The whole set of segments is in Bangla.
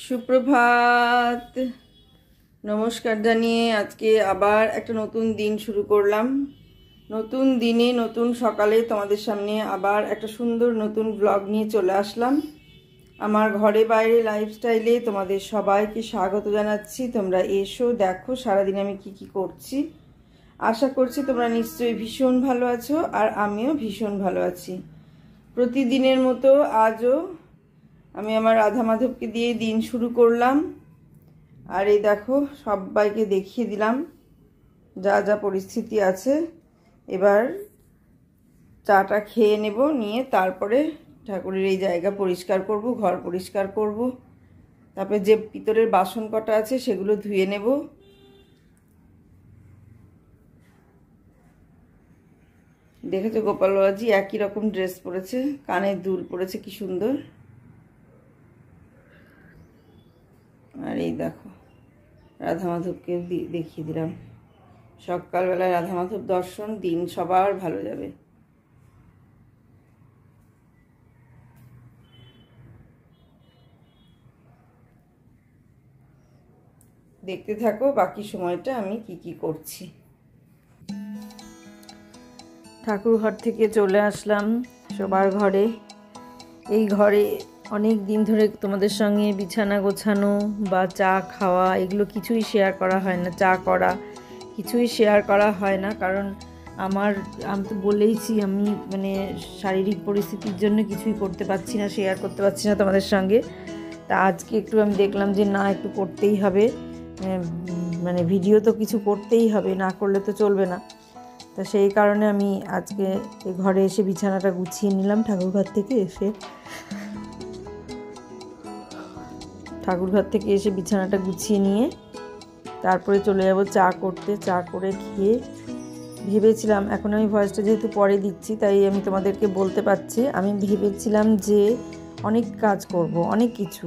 সুপ্রভাত। নমস্কার জানিয়ে আজকে আবার একটা নতুন দিন শুরু করলাম। নতুন দিনে নতুন সকালে তোমাদের সামনে আবার একটা সুন্দর নতুন ব্লগ নিয়ে চলে আসলাম। আমার ঘরে বাইরে লাইফস্টাইলে তোমাদের সবাইকে স্বাগত জানাচ্ছি। তোমরা এসো, দেখো সারাদিন আমি কি করছি। আশা করছি তোমরা নিশ্চয়ই ভীষণ ভালো আছো, আর আমিও ভীষণ ভালো আছি। প্রতিদিনের মতো আজও আমি আমার রাধা মাধবকে দিয়ে দিন শুরু করলাম। আর এই দেখো সবাইকে দেখিয়ে দিলাম যা যা পরিস্থিতি আছে। এবার চাটা খেয়ে নেব, নিয়ে তারপরে ঠাকুরের এই জায়গা পরিষ্কার করব, ঘর পরিষ্কার করব, তারপরে যে পিতলের বাসন কটা আছে সেগুলো ধুয়ে নেব। দেখেছো গোপাল বাবাজি একই রকম ড্রেস পরেছে, কানের দুল পরেছে, কি সুন্দর। আর এই দেখো রাধা মাধবকে দেখিয়ে দিলাম। সকালবেলায় রাধা মাধব দর্শন, দিন সবার ভালো যাবে। দেখতে থাকো বাকি সময়টা আমি কি করছি। ঠাকুর ঘর থেকে চলে আসলাম সবার ঘরে। এই ঘরে অনেক দিন ধরে তোমাদের সঙ্গে বিছানা গোছানো বা চা খাওয়া এগুলো কিছুই শেয়ার করা হয় না। চা করা কিছুই শেয়ার করা হয় না, কারণ আমি তো বলেইছি আমি শারীরিক পরিস্থিতির জন্য কিছুই করতে পারছি না, শেয়ার করতে পারছি না তোমাদের সঙ্গে। তা আজকে একটু আমি দেখলাম যে না, একটু করতেই হবে, ভিডিও তো কিছু করতেই হবে, না করলে তো চলবে না। তা সেই কারণে আমি আজকে ঘরে এসে বিছানাটা গুছিয়ে নিলাম। ঠাকুরঘর থেকে এসে বিছানাটা গুছিয়ে নিয়ে তারপরে চলে যাব চা করতে। চা করে খেয়ে ভেবেছিলাম, এখন আমি ভয়েসটা যেহেতু পরে দিচ্ছি তাই আমি তোমাদেরকে বলতে পারছি, আমি ভেবেছিলাম যে অনেক কাজ করব, অনেক কিছু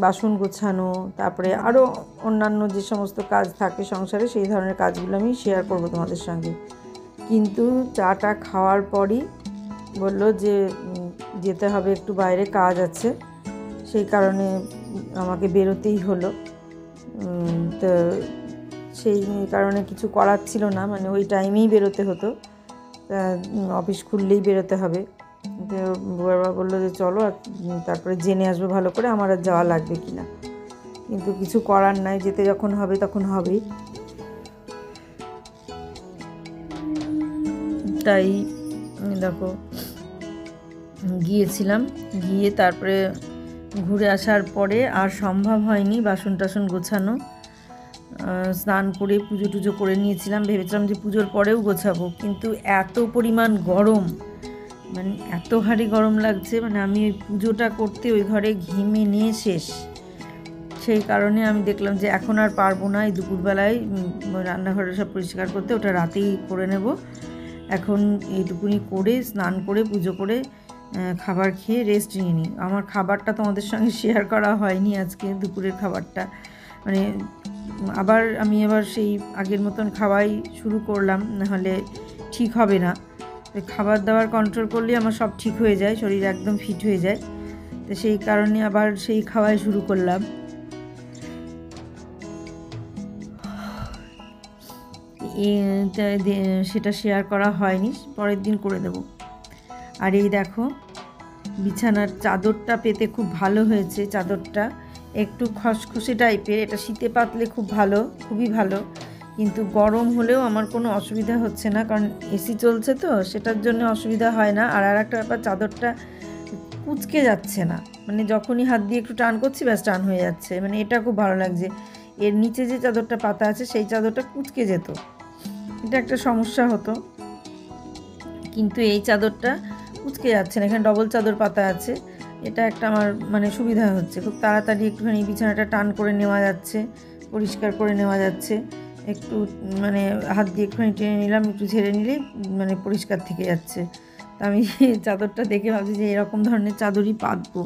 বাসন গোছানো, তারপরে আরও অন্যান্য যে সমস্ত কাজ থাকে সংসারে সেই ধরনের কাজগুলো আমি শেয়ার করব তোমাদের সঙ্গে। কিন্তু চাটা খাওয়ার পরই বলল যে যেতে হবে, একটু বাইরে কাজ আছে, সেই কারণে আমাকে বেরোতেই হলো। তো সেই কারণে কিছু করার ছিল না, ওই টাইমেই বেরোতে হতো, অফিস খুললেই বেরোতে হবে। তো বাবা বললো যে চলো, তারপরে জেনে আসবো ভালো করে আমার আর যাওয়া লাগবে কি না। কিন্তু কিছু করার নাই, যেতে যখন হবে তখন হবেই। তাই দেখো গিয়েছিলাম, গিয়ে তারপরে ঘুরে আসার পরে আর সম্ভব হয়নি বাসন টাসন গোছানো। স্নান করে পুজো টুজো করে নিয়েছিলাম, ভেবেছিলাম যে পুজোর পরেও গোছাবো, কিন্তু এত পরিমাণ গরম, এত ভারী গরম লাগছে, আমি ওই পুজোটা করতে ওই ঘরে ঘেমে নিয়ে শেষ। সেই কারণে আমি দেখলাম যে এখন আর পারবো না এই দুপুরবেলায় রান্নাঘরে সব পরিষ্কার করতে, ওটা রাতেই করে নেব। এখন এইটুকুনি করে স্নান করে পুজো করে খাবার খেয়ে রেস্ট নিয়ে নিই। আমার খাবারটা তোমাদের সঙ্গে শেয়ার করা হয়নি আজকে, দুপুরের খাবারটা আমি আবার সেই আগের মতন খাওয়াই শুরু করলাম, নাহলে ঠিক হবে না। খাবার দাবার কন্ট্রোল করলে আমার সব ঠিক হয়ে যায়, শরীর একদম ফিট হয়ে যায়। তো সেই কারণে আবার সেই খাওয়াই শুরু করলাম। সেটা শেয়ার করা হয়নি, পরের দিন করে দেব। আর এই দেখো বিছানার চাদরটা পেতে খুব ভালো হয়েছে। চাদরটা একটু খসখসে টাইপের, এটা শীতে পাতলে খুব ভালো, খুবই ভালো, কিন্তু গরম হলেও আমার কোনো অসুবিধা হচ্ছে না, কারণ এসি চলছে তো সেটার জন্য অসুবিধা হয় না। আর একটা ব্যাপার, চাদরটা কুঁচকে যাচ্ছে না, যখনই হাত দিয়ে একটু টান করছি ব্যাস টান হয়ে যাচ্ছে, এটা খুব ভালো লাগছে। এর নিচে যে চাদরটা পাতা আছে সেই চাদরটা কুঁচকে যেত, এটা একটা সমস্যা হতো, কিন্তু এই চাদরটা কুঁচকে যাচ্ছে না। এখানে ডবল চাদর পাতা আছে, এটা একটা আমার সুবিধা হচ্ছে, খুব তাড়াতাড়ি একটুখানি বিছানাটা টান করে নেওয়া যাচ্ছে, পরিষ্কার করে নেওয়া যাচ্ছে। একটু হাত দিয়ে একটুখানি টেনে নিলাম, একটু ঝেড়ে নিলেই পরিষ্কার থেকে যাচ্ছে। তা আমি চাদরটা দেখে ভাবছি যে এরকম ধরনের চাদরই পাতবো।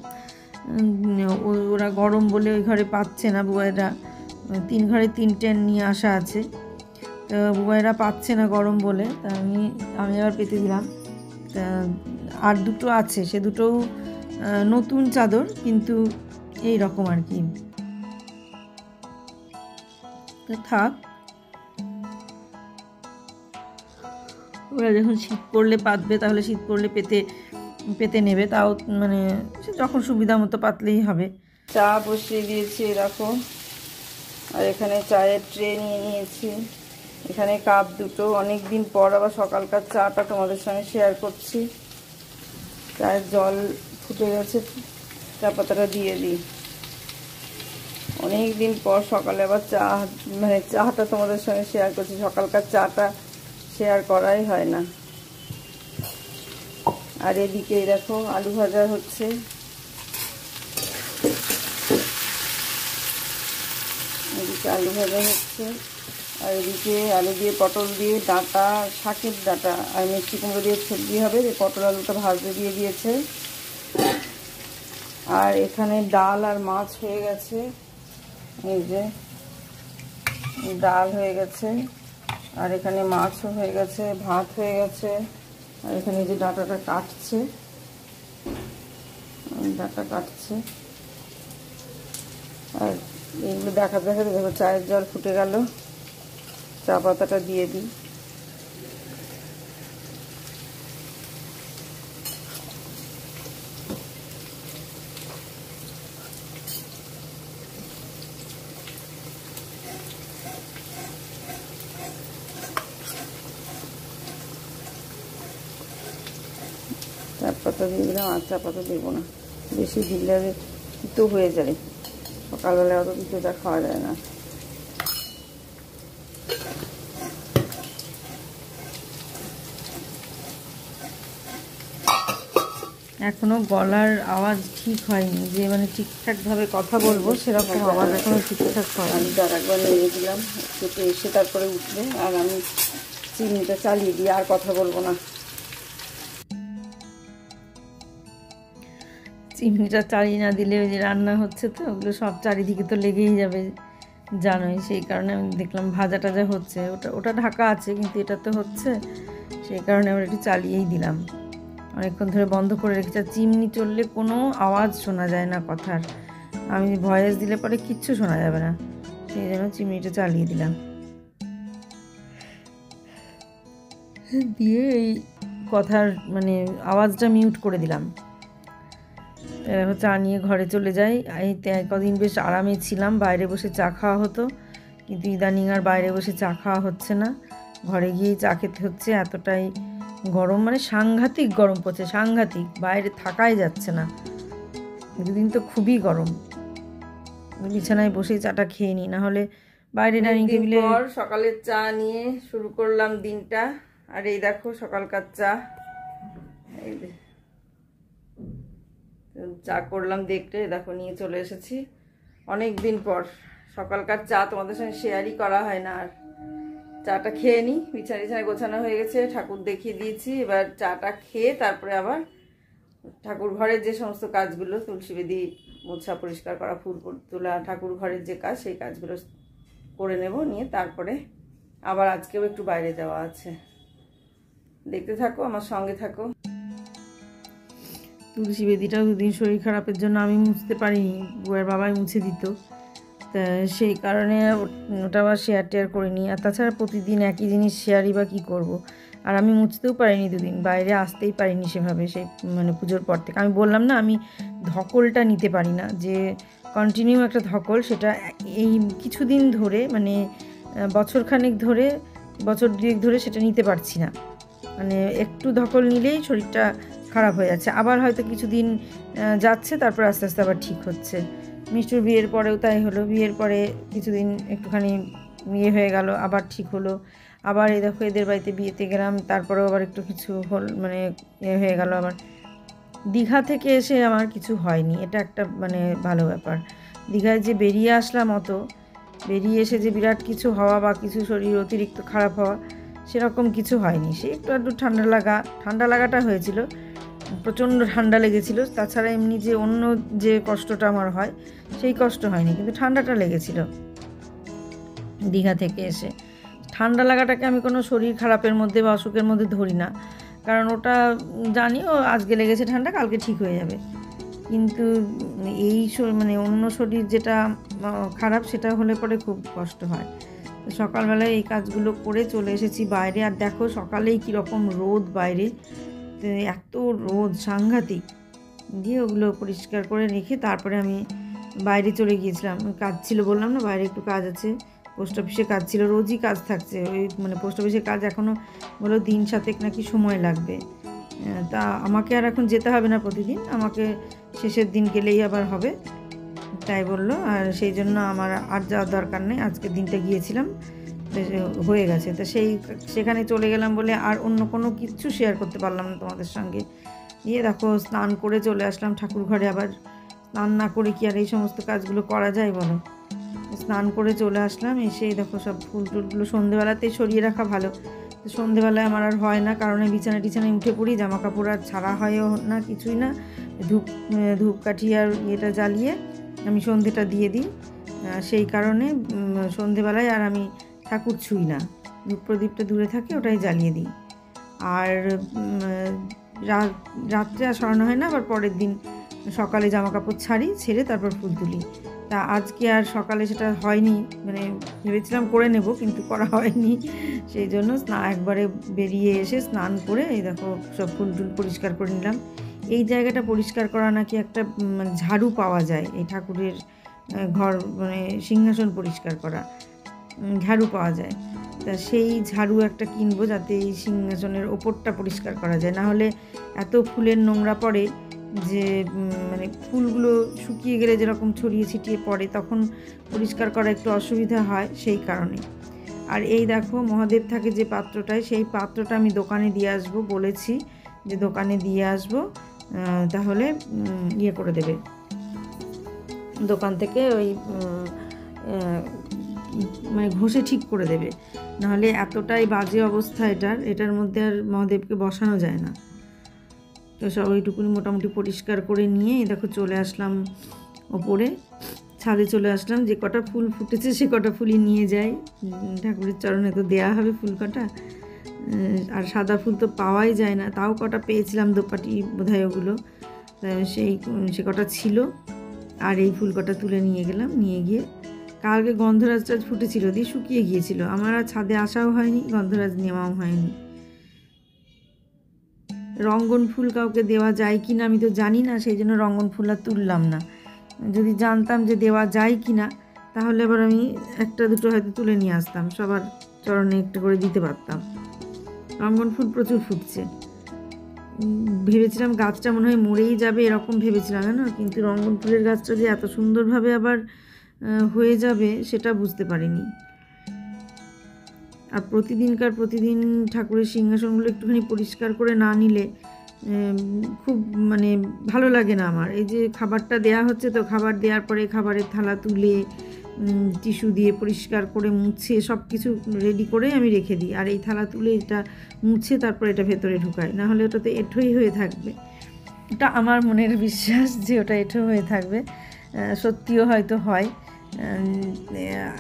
ওরা গরম বলে ওই ঘরে পাচ্ছে না, বুয়াইরা 3 ঘরে 3টে নিয়ে আসা আছে, তো বুয়াইরা পাচ্ছে না গরম বলে, তা আমি আবার পেতে দিলাম। তা আর দুটো আছে, সে দুটোও নতুন চাদর, কিন্তু এই রকম আর কি। তো থাক, ওরা যখন শীত পড়লে পাতবে, তাহলে শীত পড়লে পেতে পেতে নেবে, তাও মানে সে যখন সুবিধা মতো পাতলেই হবে। চা বসিয়ে দিয়েছি এরকম, আর এখানে চায়ের ট্রে নিয়ে নিয়েছি, এখানে কাপ দুটো। অনেক দিন পর আবার সকালকার চাটা তোমাদের সঙ্গে শেয়ার করছি। চায়ের জল ফুটে গেছে, চা পাতাটা দিয়ে দিই। অনেক দিন পর সকালে আবার চা, মানে চাটা তোমাদের সঙ্গে শেয়ার করছি, সকালকার চাটা শেয়ার করাই হয় না। আর এদিকে দেখো আলু ভাজা হচ্ছে, এদিকে আলু ভাজা হচ্ছে, আর এদিকে আলু দিয়ে পটল দিয়ে ডাঁটা, শাকের ডাঁটা আর মিষ্টি কুমড়ো দিয়ে সবজি হবে। যে পটল আলুটা ভাজতে দিয়ে দিয়েছে। আর এখানে ডাল আর মাছ হয়ে গেছে, এই যে ডাল হয়ে গেছে, আর এখানে মাছও হয়ে গেছে, ভাত হয়ে গেছে। আর এখানে যে ডাঁটাটা কাটছে, ডাঁটা কাটছে। আর এইগুলো দেখাতে দেখাতে দেখো চায়ের জল ফুটে গেল, চা পাতাটা দিয়ে দিই। চা পাতা দিয়ে দিলাম, আর চা পাতা দেবো না, বেশি দিলে তিতো হয়ে যায়, সকালবেলায় অত তিতোটা খাওয়া যায় না। এখনো গলার আওয়াজ ঠিক হয়নি, যে মানে ঠিকঠাকভাবে কথা বলবো সেরকম আওয়াজ এখনো ঠিকঠাক হয়নি। আমি আর একবার নেড়ে দিলাম, একটু এসে তারপরে উঠবে, আর আমি চিনিটা চালিয়ে দিই, আর কথা বলবো না। চিনিটা চালিয়ে না দিলে ওই যে রান্না হচ্ছে তো ওগুলো সব চারিদিকে তো লেগেই যাবে জানোই, সেই কারণে আমি দেখলাম ভাজা টাজা হচ্ছে, ওটা ঢাকা আছে কিন্তু এটা তো হচ্ছে, সেই কারণে আমরা একটু চালিয়েই দিলাম। অনেকক্ষণ ধরে বন্ধ করে রেখেছি। চিমনি চললে কোনো আওয়াজ শোনা যায় না কথার, আমি ভয়েস দিলে পরে কিচ্ছু শোনা যাবে না, সেই জন্য চিমনিটা চালিয়ে দিলাম। দিয়ে এই কথার মানে আওয়াজটা মিউট করে দিলাম। চা নিয়ে ঘরে চলে যাই। এই কদিন বেশ আরামে ছিলাম, বাইরে বসে চা খাওয়া হতো, কিন্তু ইদানিং আর বাইরে বসে চা খাওয়া হচ্ছে না, ঘরে গিয়েই চা খেতে হচ্ছে। এতটাই গরম, মানে সাংঘাতিক গরম পড়ছে, সাংঘাতিক, বাইরে থাকাই যাচ্ছে না। দুদিন তো খুবই গরম, বিছানায় বসেই চাটা খেয়ে নিই, না হলে বাইরে ডাইনিং টেবিলে। সকালের চা নিয়ে শুরু করলাম দিনটা, আর এই দেখো সকালকার চা, এই চা করলাম দেখতে, দেখো নিয়ে চলে এসেছি। অনেক দিন পর সকালকার চা তোমাদের সঙ্গে শেয়ারই করা হয় না। আর চাটা খেয়ে নিই, বিছানায় গোছানো হয়ে গেছে, ঠাকুর দেখিয়ে দিয়েছি, এবার চাটা খেয়ে তারপরে আবার ঠাকুর ঘরের যে সমস্ত কাজগুলো, তুলসী বেদি মোছা, পরিষ্কার করা, ফুল তোলা, ঠাকুর ঘরের যে কাজ, সেই কাজগুলো করে নেব, নিয়ে তারপরে আবার আজকেও একটু বাইরে যাওয়া আছে। দেখতে থাকো, আমার সঙ্গে থাকো। তুলসী বেদিটাও দুদিন শরীর খারাপের জন্য আমি মুছতে পারিনি, বউয়ের বাবাই মুছে দিত, তা সেই কারণে ওটা আবার শেয়ার করিনি। আর তাছাড়া প্রতিদিন একই জিনিস শেয়ারই বা কী করবো, আর আমি মুছতেও পারিনি দুদিন, বাইরে আসতেই পারিনি সেভাবে, সেই মানে পুজোর পর থেকে। আমি বললাম না, আমি ধকলটা নিতে পারি না, যে কন্টিনিউ একটা ধকল, সেটা এই কিছুদিন ধরে, মানে বছরখানেক ধরে, বছর দুয়েক ধরে সেটা নিতে পারছি না। মানে একটু ধকল নিলেই শরীরটা খারাপ হয়ে যাচ্ছে, আবার হয়তো কিছুদিন যাচ্ছে, তারপর আস্তে আস্তে আবার ঠিক হচ্ছে। মিষ্টুর বিয়ের পরেও তাই হলো, বিয়ের পরে কিছুদিন একটুখানি ইয়ে হয়ে গেল, আবার ঠিক হলো। আবার এই দেখো এদের বাড়িতে বিয়েতে গেলাম, তারপরেও আবার একটু কিছু মানে ইয়ে হয়ে গেল। আবার দীঘা থেকে এসে আমার কিছু হয়নি, এটা একটা মানে ভালো ব্যাপার। দীঘায় যে বেরিয়ে আসলাম, বেরিয়ে এসে যে বিরাট কিছু হওয়া বা কিছু শরীর অতিরিক্ত খারাপ হওয়া, সেরকম কিছু হয়নি। সে একটু ঠান্ডা লাগাটা হয়েছিল, প্রচণ্ড ঠান্ডা লেগেছিল। তাছাড়া এমনি যে অন্য যে কষ্টটা আমার হয়, সেই কষ্ট হয়নি, কিন্তু ঠান্ডাটা লেগেছিল দীঘা থেকে এসে। ঠান্ডা লাগাটাকে আমি কোনো শরীর খারাপের মধ্যে বা অসুখের মধ্যে ধরি না, কারণ ওটা জানি ও আজকে লেগেছে ঠান্ডা, কালকে ঠিক হয়ে যাবে। কিন্তু এই মানে অন্য শরীর যেটা খারাপ সেটা হলে পরে খুব কষ্ট হয়। তো সকালবেলায় এই কাজগুলো করে চলে এসেছি বাইরে। আর দেখো সকালেই কীরকম রোদ বাইরে, তো এত রোদ সাংঘাতিক। দিয়ে ওগুলো পরিষ্কার করে রেখে তারপরে আমি বাইরে চলে গিয়েছিলাম। কাজ ছিল বললাম না, বাইরে একটু কাজ আছে, পোস্ট অফিসে কাজ ছিল। রোজই কাজ থাকছে ওই মানে পোস্ট অফিসের কাজ এখনও বলো দিন 7 নাকি সময় লাগবে। তা আমাকে আর এখন যেতে হবে না প্রতিদিন, আমাকে শেষের দিন গেলেই আবার হবে, তাই বললো। আর সেই জন্য আমার আর যাওয়ার দরকার নেই, আজকের দিনটা গিয়েছিলাম হয়ে গেছে। তা সেখানে চলে গেলাম বলে আর অন্য কোনো কিছু শেয়ার করতে পারলাম না তোমাদের সঙ্গে। দিয়ে দেখো স্নান করে চলে আসলাম ঠাকুর ঘরে। আবার স্নান না করে কি আর এই সমস্ত কাজগুলো করা যায় বলো? স্নান করে চলে আসলাম, এসে দেখো সব ফুল টুলগুলো সন্ধেবেলাতেই সরিয়ে রাখা ভালো। তো সন্ধেবেলায় আমার আর হয় না, কারণ এই বিছানায় উঠে পড়ি, জামা কাপড় আর ছাড়া হয়ও না, কিছুই না। ধূপকাঠি আর ইয়েটা জ্বালিয়ে আমি সন্ধেটা দিয়ে দিই। সেই কারণে সন্ধেবেলায় আর আমি ঠাকুর ছুঁই না, ধূপ প্রদীপটা দূরে থাকে, ওটাই জ্বালিয়ে দিই। আর রাত্রে আর সরানো হয় না, আবার পরের দিন সকালে জামা কাপড় ছেড়ে তারপর ফুল তুলি। তা আজকে আর সকালে সেটা হয়নি, মানে ভেবেছিলাম করে নেব কিন্তু করা হয়নি। সেই জন্য একবারে বেরিয়ে এসে স্নান করে এই দেখো সব ফুল টুল পরিষ্কার করে নিলাম। এই জায়গাটা পরিষ্কার করা নাকি একটা ঝাড়ু পাওয়া যায়, এই ঠাকুরের ঘর মানে সিংহাসন পরিষ্কার করা ঝাড়ু পাওয়া যায়। তা সেই ঝাড়ু একটা কিনবো, যাতে এই সিংহাসনের ওপরটা পরিষ্কার করা যায়। না হলে এত ফুলের নোংরা পড়ে যে মানে ফুলগুলো শুকিয়ে গেলে যেরকম ছড়িয়ে ছিটিয়ে পড়ে, তখন পরিষ্কার করা একটু অসুবিধা হয়, সেই কারণে। আর এই দেখো মহাদেব থাকে যে পাত্রটায়, সেই পাত্রটা আমি দোকানে দিয়ে আসবো বলেছি, যে দোকানে দিয়ে আসবো, তাহলে ইয়ে করে দেবে দোকান থেকে, ওই মানে ঘষে ঠিক করে দেবে। নাহলে এতটাই বাজে অবস্থা এটার মধ্যে আর মহাদেবকে বসানো যায় না। তো সব ওইটুকুনি মোটামুটি পরিষ্কার করে নিয়ে দেখো চলে আসলাম ওপরে, ছাদে চলে আসলাম। যে কটা ফুল ফুটেছে সে কটা ফুলই নিয়ে যাই, ঠাকুরের চরণে তো দেয়া হবে ফুল কটা। আর সাদা ফুল তো পাওয়াই যায় না, তাও কটা পেয়েছিলাম, দোপাটি বোধহয় ওগুলো, সে কটা ছিল। আর এই ফুল কটা তুলে নিয়ে গেলাম, নিয়ে গিয়ে কালকে গন্ধরাজটা ফুটেছিল, দিয়ে শুকিয়ে গিয়েছিল, আমার আর ছাদে আসাও হয়নি, গন্ধরাজ নেওয়াও হয়নি। রঙ্গন ফুল কাউকে দেওয়া যায় কি না আমি তো জানি না, সেই জন্য রঙ্গন ফুল আর তুললাম না। যদি জানতাম যে দেওয়া যায় কি না, তাহলে এবার আমি একটা দুটো হয়তো তুলে নিয়ে আসতাম, সবার চরণে একটু করে দিতে পারতাম। রঙ্গন ফুল প্রচুর ফুটছে, ভেবেছিলাম গাছটা মনে হয় মরেই যাবে এরকম ভেবেছিলাম না, কিন্তু রঙ্গন ফুলের গাছটা যে এত সুন্দরভাবে আবার হয়ে যাবে সেটা বুঝতে পারিনি। আর প্রতিদিন ঠাকুরের সিংহাসনগুলো একটুখানি পরিষ্কার করে না নিলে খুব মানে ভালো লাগে না আমার। এই যে খাবারটা দেয়া হচ্ছে, তো খাবার দেওয়ার পরে খাবারের থালা তুলে টিস্যু দিয়ে পরিষ্কার করে মুছে সব কিছু রেডি করে আমি রেখে দিই, আর এই থালা তুলে এটা মুছে তারপর এটা ভেতরে ঢুকাই, নাহলে ওটা তো এঁঠোই হয়ে থাকবে। এটা আমার মনের বিশ্বাস যে ওটা এঁঠো হয়ে থাকবে, সত্যিও হয়তো হয়।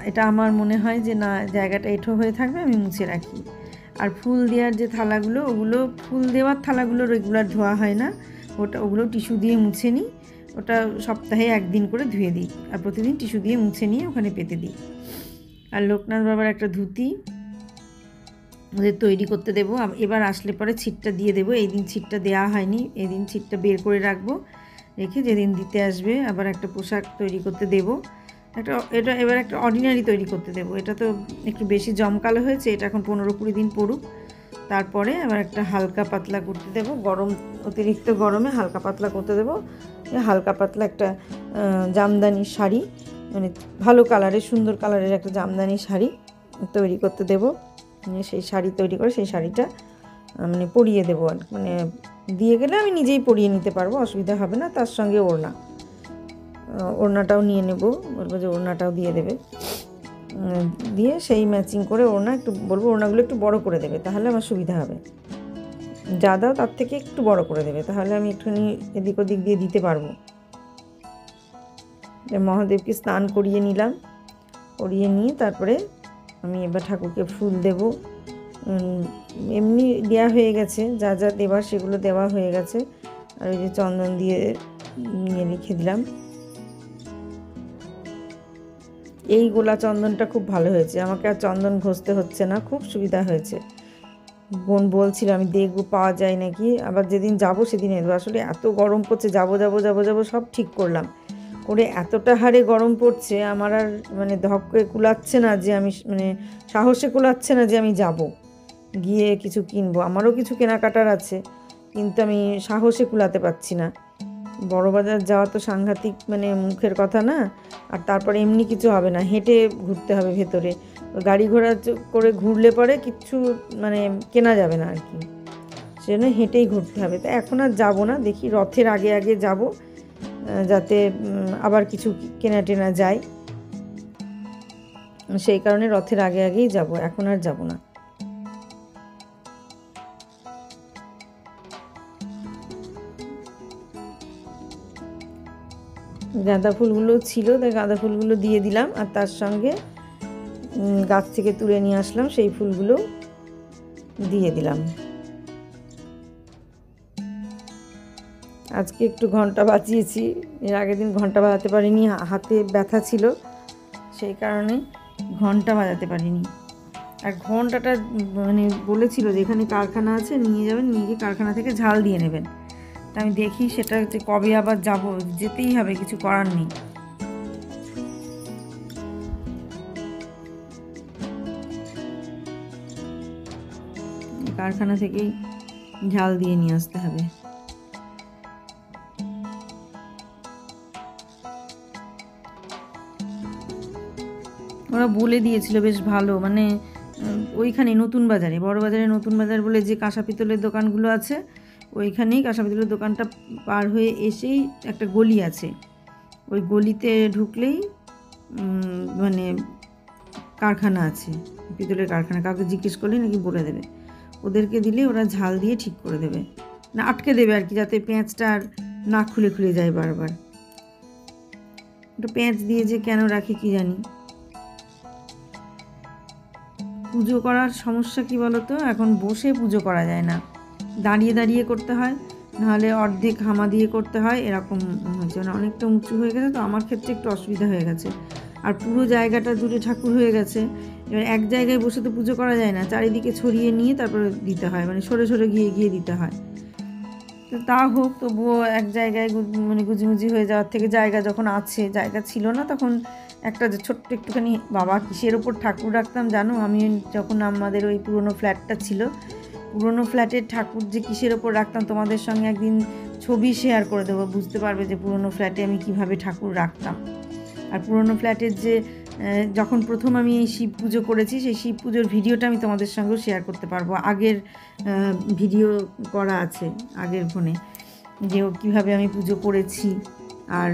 এটা আমার মনে হয় যে না, জায়গাটা এঁঠো হয়ে থাকবে, আমি মুছে রাখি। আর ফুল দেওয়ার যে থালাগুলো, ওগুলো ফুল দেওয়ার থালাগুলো রেগুলার ধোয়া হয় না, ওগুলো টিস্যু দিয়ে মুছে নিই, ওটা সপ্তাহে একদিন করে ধুয়ে দিই, আর প্রতিদিন টিস্যু দিয়ে মুছে নিয়ে ওখানে পেতে দিই। আর লোকনাথ বাবার একটা ধুতি ওদের তৈরি করতে দেবো, এবার আসলে পরে ছিটটা দিয়ে দেবো। এই দিন ছিটটা দেওয়া হয়নি, এই দিন ছিটটা বের করে রাখবো, রেখে যেদিন দিতে আসবে আবার একটা পোশাক তৈরি করতে দেবো। এটা এবার একটা অর্ডিনারি তৈরি করতে দেবো, এটা তো একটু বেশি জমকালো হয়েছে, এটা এখন 15-20 দিন পড়ুক, তারপরে আবার একটা হালকা পাতলা করতে দেবো। অতিরিক্ত গরমে হালকা পাতলা করতে দেবো। হালকা পাতলা একটা জামদানি শাড়ি, মানে ভালো কালারের সুন্দর কালারের একটা জামদানি শাড়ি তৈরি করতে দেবো। সেই শাড়ি তৈরি করে সেই শাড়িটা মানে পরিয়ে দেবো, আর মানে দিয়ে গেলে আমি নিজেই পরিয়ে নিতে পারবো, অসুবিধা হবে না। তার সঙ্গে ওড়নাটাও নিয়ে নেব, বলবো যে ওড়নাটাও দিয়ে দেবে, দিয়ে সেই ম্যাচিং করে ওড়নাগুলো একটু বড় করে দেবে, তাহলে আমার সুবিধা হবে। যা দাও তার থেকে একটু বড় করে দেবে, তাহলে আমি একটুখানি এদিক ওদিক দিয়ে দিতে পারবো। মহাদেবকে স্নান করিয়ে নিলাম, করিয়ে নিয়ে তারপরে আমি এবার ঠাকুরকে ফুল দেব। এমনি দেওয়া হয়ে গেছে, যা যা দেওয়ার সেগুলো দেওয়া হয়ে গেছে। আর ওই যে চন্দন দিয়ে নিয়ে রেখে দিলাম। এই গোলা চন্দনটা খুব ভালো হয়েছে, আমাকে আর চন্দন ঘষতে হচ্ছে না, খুব সুবিধা হয়েছে। বোন বলছিল আমি দেখবো পাওয়া যায় নাকি, আবার যেদিন যাব সেদিন এলো। আসলে এত গরম পড়ছে, যাবো সব ঠিক করলাম, করে এতটা হারে গরম পড়ছে আমার আর মানে ধক্কে কুলাচ্ছে না যে আমি মানে সাহসে কুলাচ্ছে না যে আমি যাব গিয়ে কিছু কিনবো। আমারও কিছু কেনাকাটার আছে, কিন্তু আমি সাহসে কুলাতে পারছি না। বড় বাজার যাওয়া তো সাংঘাতিক মানে মুখের কথা না। আর তারপরে এমনি কিছু হবে না, হেঁটে ঘুরতে হবে ভেতরে, গাড়ি ঘোড়া করে ঘুরলে পরে কিচ্ছু মানে কেনা যাবে না আর কি, সেজন্য হেঁটেই ঘুরতে হবে। তো এখন আর যাবো না, দেখি রথের আগে আগে যাব, যাতে আবার কিছু কেনা টেনা যায়, সেই কারণে রথের আগে আগেই যাব, এখন আর যাব না। গাঁদা ফুলগুলো ছিল, তাই গাঁদা ফুলগুলো দিয়ে দিলাম, আর তার সঙ্গে গাছ থেকে তুলে নিয়ে আসলাম সেই ফুলগুলো দিয়ে দিলাম। আজকে একটু ঘন্টা বাজিয়েছি, এর আগের দিন ঘন্টা বাজাতে পারিনি, হাতে ব্যথা ছিল, সেই কারণে ঘন্টা বাজাতে পারিনি। আর ঘন্টাটা মানে বলেছিল যে এখানে কারখানা আছে, নিয়ে যাবেন, নিয়ে গিয়ে কারখানা থেকে ঝাল দিয়ে নেবেন। তা আমি দেখি সেটা যে কবে আবার যাব, যেতেই হবে, কিছু করার নেই। কারখানা থেকেই ঝাল দিয়ে নিয়ে আসতে হবে। ওরা বলে দিয়েছিল বেশ ভালো, মানে ওইখানে নতুন বাজারে, বড় বাজারে নতুন বাজার বলে যে কাঁসা পিতলের দোকানগুলো আছে, ওইখানেই কাঁসা পিতলের দোকানটা পার হয়ে এসেই একটা গলি আছে, ওই গলিতে ঢুকলেই মানে কারখানা আছে, পিতলের কারখানা। কাউকে জিজ্ঞেস করলেই নাকি বলে দেবে, ওদেরকে দিলে ওরা ঝাল দিয়ে ঠিক করে দেবে, না আটকে দেবে আর কি, যাতে পেঁয়াজটা আর না খুলে খুলে যায় বারবার। একটু পেঁয়াজ দিয়ে যে কেন রাখে কি জানি। পুজো করার সমস্যা কি বলতো, এখন বসে পুজো করা যায় না, দাঁড়িয়ে দাঁড়িয়ে করতে হয়, নাহলে অর্ধেক হামা দিয়ে করতে হয়, এরকম হচ্ছে, মানে অনেকটা উঁচু হয়ে গেছে, তো আমার ক্ষেত্রে একটু অসুবিধা হয়ে গেছে। আর পুরো জায়গাটা জুড়ে ঠাকুর হয়ে গেছে, এবার এক জায়গায় বসে তো পুজো করা যায় না, চারিদিকে ছড়িয়ে নিয়ে তারপরে দিতে হয়, মানে সরে সরে গিয়ে গিয়ে দিতে হয়। তো তা হোক, তবুও এক জায়গায় মানে গুজিমুজি হয়ে যাওয়ার থেকে জায়গা যখন আছে, জায়গা ছিল না তখন একটা যে ছোট্ট একটুখানি, বাবা কিসের ওপর ঠাকুর রাখতাম জানো, আমি যখন আমাদের ওই পুরনো ফ্ল্যাটটা ছিল, পুরনো ফ্ল্যাটের ঠাকুর যে কিসের ওপর রাখতাম, তোমাদের সঙ্গে একদিন ছবি শেয়ার করে দেবো, বুঝতে পারবে যে পুরনো ফ্ল্যাটে আমি কিভাবে ঠাকুর রাখতাম। আর পুরনো ফ্ল্যাটের যে যখন প্রথম আমি এই শিব পুজো করেছি, সেই শিব পুজোর ভিডিওটা আমি তোমাদের সঙ্গেও শেয়ার করতে পারবো, আগের ভিডিও করা আছে আগের ফোনে, যে কীভাবে আমি পুজো করেছি আর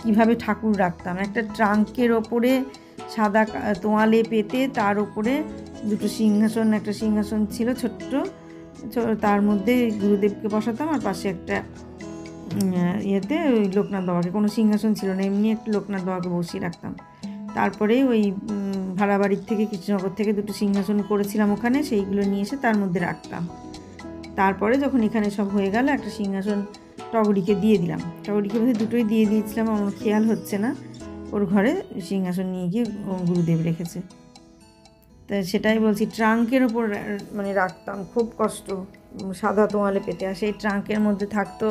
কিভাবে ঠাকুর রাখতাম। একটা ট্রাঙ্কের ওপরে সাদা তোয়ালে পেতে, তার ওপরে দুটো সিংহাসন, একটা সিংহাসন ছিল ছোট্ট, তার মধ্যে গুরুদেবকে বসাতাম, আর পাশে একটা ইয়েতে ওই লোকনাথ বাবাকে, কোনো সিংহাসন ছিল না, এমনি একটা লোকনাথ বাবাকে বসিয়ে রাখতাম। তারপরে ওই ভাড়া বাড়ির থেকে, কৃষ্ণনগর থেকে দুটো সিংহাসন করেছিলাম ওখানে, সেইগুলো নিয়ে এসে তার মধ্যে রাখতাম। তারপরে যখন এখানে সব হয়ে গেল, একটা সিংহাসন টগরিকে দিয়ে দিলাম, টগরিকে বোধহয় দুটোই দিয়ে দিয়েছিলাম, আমার খেয়াল হচ্ছে না, ওর ঘরে সিংহাসন নিয়ে গিয়ে গুরুদেব রেখেছে। তা সেটাই বলছি, ট্রাঙ্কের ওপর মানে রাখতাম, খুব কষ্ট, সাদা তোয়ালে পেতে, আর সেই ট্রাঙ্কের মধ্যে থাকতো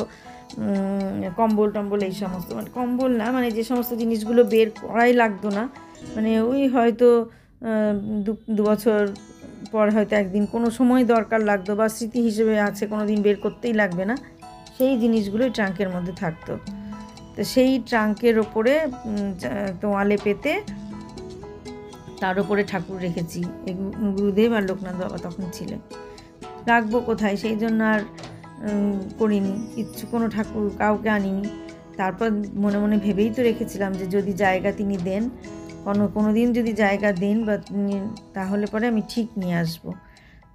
কম্বল টম্বল, এই সমস্ত, মানে কম্বল না, মানে যে সমস্ত জিনিসগুলো বের করাই লাগতো না, মানে ওই হয়তো 2 বছর পর হয়তো একদিন কোনো সময় দরকার লাগতো, বা স্মৃতি হিসেবে আছে, কোনো দিন বের করতেই লাগবে না, সেই জিনিসগুলোই ট্রাঙ্কের মধ্যে থাকতো। তো সেই ট্রাঙ্কের ওপরে তোয়ালে পেতে তার উপরে ঠাকুর রেখেছি, গুরুদেব আর লোকনাথ বাবা তখন ছিলেন। রাখবো কোথায়, সেই জন্য আর করিনি কিচ্ছু, কোনো ঠাকুর কাউকে আনিনি। তারপর মনে মনে ভেবেই তো রেখেছিলাম যে যদি জায়গা তিনি দেন, কোনো দিন যদি জায়গা দেন বা তাহলে পরে আমি ঠিক নিয়ে আসবো।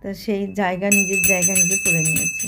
তা সেই জায়গা, নিজের জায়গা নিজে করে নিয়েছি।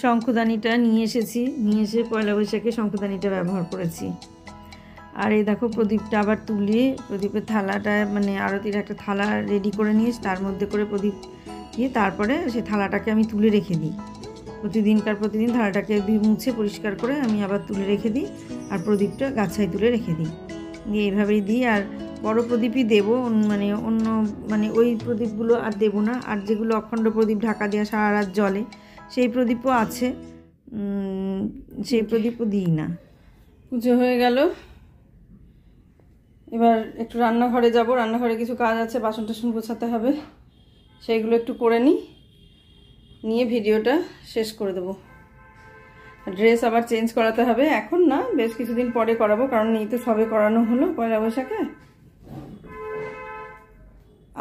শঙ্খদানিটা নিয়ে এসেছি, নিয়ে এসে পয়লা বৈশাখে শঙ্খদানিটা ব্যবহার করেছি। আর এই দেখো প্রদীপটা আবার তুলে প্রদীপের থালাটা মানে আরতির একটা থালা রেডি করে নিয়ে তার মধ্যে করে প্রদীপ দিয়ে তারপরে সেই থালাটাকে আমি তুলে রেখে দিই। প্রতিদিন থালাটাকে মুছে পরিষ্কার করে আমি আবার তুলে রেখে দিই আর প্রদীপটা গাছায় তুলে রেখে দিই। দিয়ে এইভাবেই দিই। আর বড় প্রদীপই দেবো, মানে অন্য মানে ওই প্রদীপগুলো আর দেবো না। আর যেগুলো অখণ্ড প্রদীপ ঢাকা দেওয়া সারা রাত জলে সেই প্রদীপও আছে, সেই প্রদীপও দিই না। পুজো হয়ে গেল, এবার একটু রান্নাঘরে যাব। রান্নাঘরে কিছু কাজ আছে, বাসন টাসন গোছাতে হবে, সেইগুলো একটু করে নিয়ে ভিডিওটা শেষ করে দেবো। ড্রেস আবার চেঞ্জ করাতে হবে, এখন না, বেশ কিছুদিন পরে করাবো, কারণ এই তো সবে করানো হলো পয়লা বৈশাখে।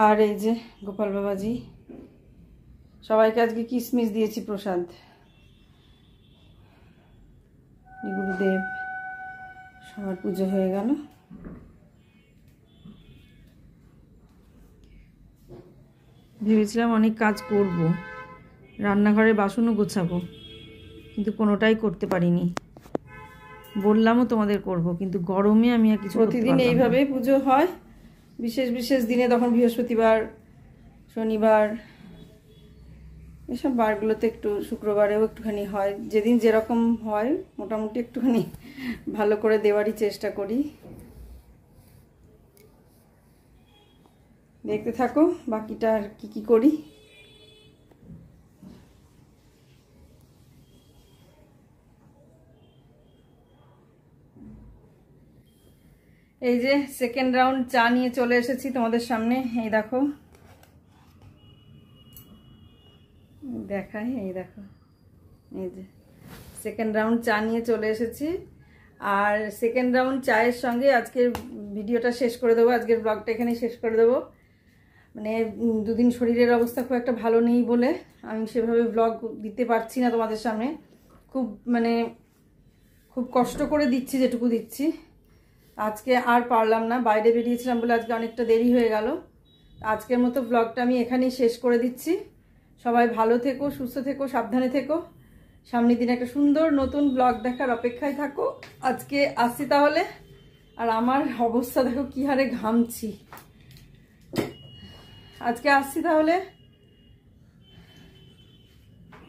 আর এই যে গোপাল বাবাজি, সবাইকে আজকে কিশমিশ দিয়েছি প্রসাদ। গুরুদেব, সবার পুজো হয়ে গেল। ভেবেছিলাম অনেক কাজ করব, রান্নাঘরের বাসনও গোছাবো, কিন্তু কোনোটাই করতে পারিনি। বললামও তোমাদের করব, কিন্তু গরমে আমি আর কিছু। প্রতিদিন এইভাবেই পুজো হয়, বিশেষ বিশেষ দিনে, তখন বৃহস্পতিবার, শনিবার, এসব বারগুলোতে একটু, শুক্রবারেও একটুখানি হয়, যেদিন যেরকম হয় মোটামুটি একটুখানি ভালো করে দেওয়ারই চেষ্টা করি। দেখতে থাকো বাকিটা আর কি করি। এই যে সেকেন্ড রাউন্ড চা নিয়ে চলে এসেছি তোমাদের সামনে। এই দেখো, দেখাই, এই দেখো, এই যে সেকেন্ড রাউন্ড চা নিয়ে চলে এসেছি। আর সেকেন্ড রাউন্ড চায়ের সঙ্গে আজকের ভিডিওটা শেষ করে দেবো, আজকের ব্লগটা এখানে শেষ করে দেবো। মানে দুদিন শরীরের অবস্থা খুব একটা ভালো নেই বলে আমি সেভাবে ব্লগ দিতে পারছি না তোমাদের সামনে। খুব কষ্ট করে দিচ্ছি যেটুকু দিচ্ছি। আজকে আর পারলাম না, বাইরে বেরিয়েছিলাম বলে আজকে অনেকটা দেরি হয়ে গেল। আজকের মতো ব্লগটা আমি এখানেই শেষ করে দিচ্ছি। সবাই ভালো থেকো, সুস্থ থেকো, সাবধানে থেকো। সামনের দিন একটা সুন্দর নতুন ব্লগ দেখার অপেক্ষায় থাকো। আজকে আসছি তাহলে। আর আমার অবস্থা দেখো কি হারে ঘামছি। আজকে আসছি তাহলে।